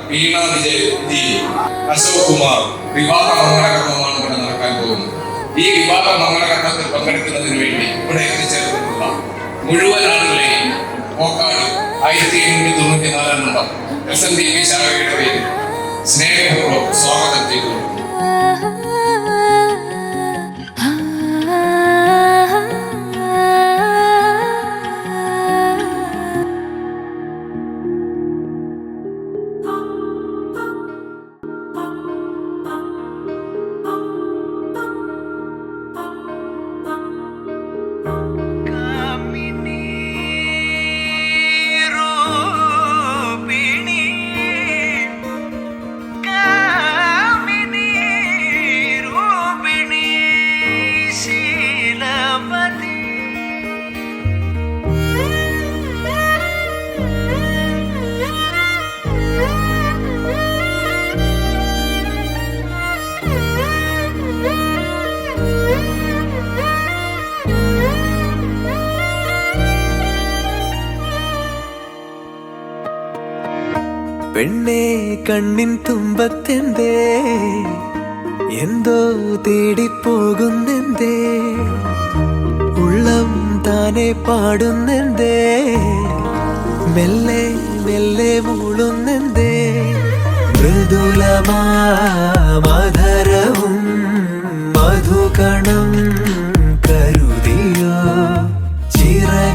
വീണ വിജയ്, അശോക് കുമാർ വിവാഹ മംഗളകർമ്മമാണ് ഇവിടെ നടക്കാൻ പോകുന്നത്. ഈ വിവാഹ മംഗളകർമ്മത്തിൽ പങ്കെടുക്കുന്നതിന് വേണ്ടി ഇവിടെ എത്തിച്ചേർന്നിട്ടുള്ള മുഴുവൻ ആളുകളെയും പോക്കാട് 1794 നമ്പർ SNDP ശാഖയുടെ പേരിൽ സ്നേഹപൂർവ്വം സ്വാഗതം ചെയ്തു. പെണ്ണേ കണ്ണിൻ തുമ്പത്തെന്തേ എന്തോ തേടിപ്പോകുന്നെന്തേ ഉള്ളം താനെ പാടുന്നെന്തേ മെല്ലെ മെല്ലെ മൂളുന്നെന്തേ മൃദുലമാ മധുരവും മധുകണം കരുതിയോ ചിറകിലായുയരുവൻ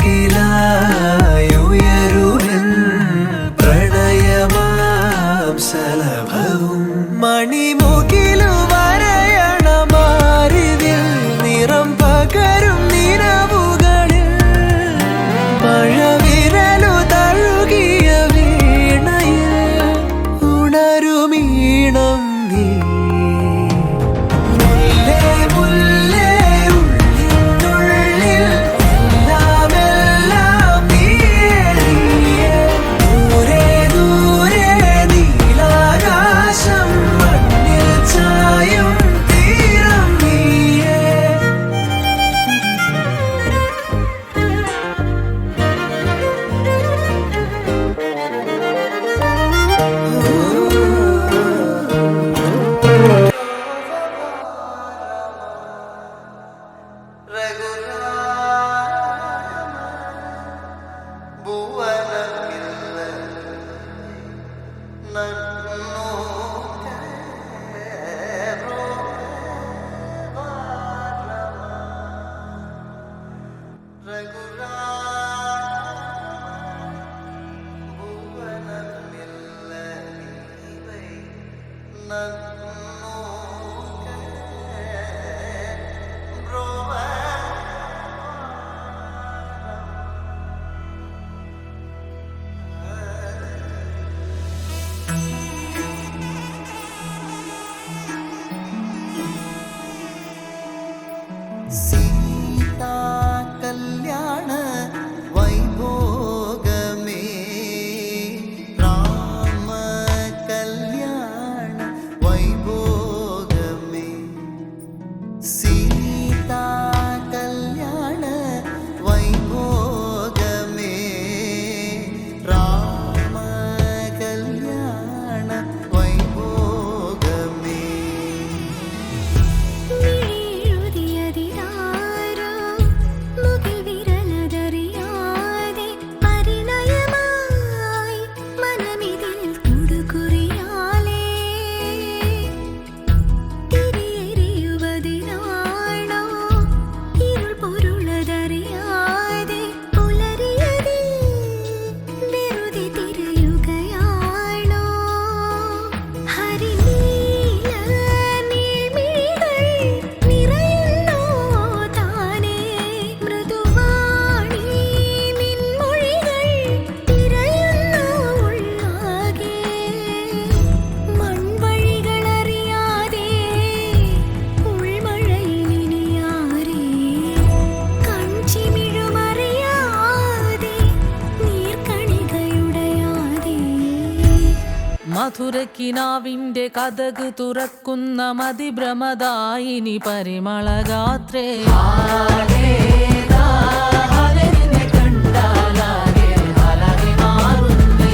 സലഭവും മണിമുകിലു വരയണമാരിതിൽ നിറം പകരും നിലവുകളിൽ മഴവിരലു തഴുകിയ വീണയിൽ ഉണരുമീണം നീ മുല്ലേ മുല്ലേ ഉള്ളിനുള്ളിൽ എല്ലാം നീയേ ദൂരെ ദൂരെ മണ്ണിൽ ചായും തീരം നീയേ മധുരക്കിനാവിന്റെ കഥക് തുറക്കുന്ന മതിഭ്രമദായിനി പരിമളഗാത്രേ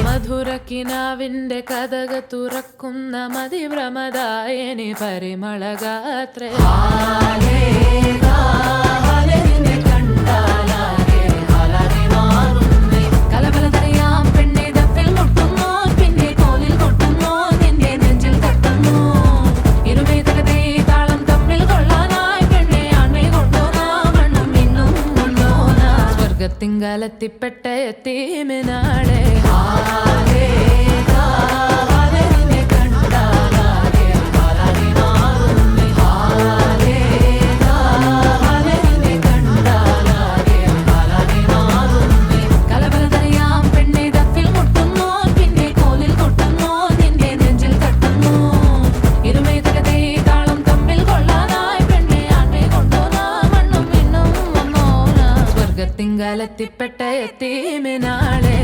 മധുരക്കിനാവിന്റെ മധുരക്കിനാവിന്റെ കഥക് തുറക്കുന്ന മതിഭ്രമദായിനി പരിമളഗാത്രേ കലപലതറിയാം പെണ്ണെ ദഫിൽ മുട്ടുന്നു പിന്നെ കോലിൽ കൊട്ടുന്നു നിന്റെ നെഞ്ചിൽ തട്ടുന്നു ഇരുമേതകതേ താളം തമ്മിൽ കൊള്ളാനായി പെണ്ണെ ആൺമേ കൊണ്ടോനാ മണ്ണും മിന്നും കൊണ്ടോനാ സ്വർഗത്തിങ്കലെത്തിപ്പെട്ട എത്തീമിനാളെ കലപലതറിയാം പെണ്ണെ ദഫിൽ മുട്ടുന്നു പിന്നെ കോലിൽ കൊട്ടുന്നു നിന്റെ നെഞ്ചിൽ തട്ടുന്നു ഇരുമേതകതേ താളം തമ്മിൽ കൊള്ളാനായി പെണ്ണെ ആൺമേ കൊണ്ടോനാ മണ്ണും മിന്നും വന്നോനാ സ്വർഗത്തിങ്കലെത്തിപ്പെട്ട എത്തീമിനാളെ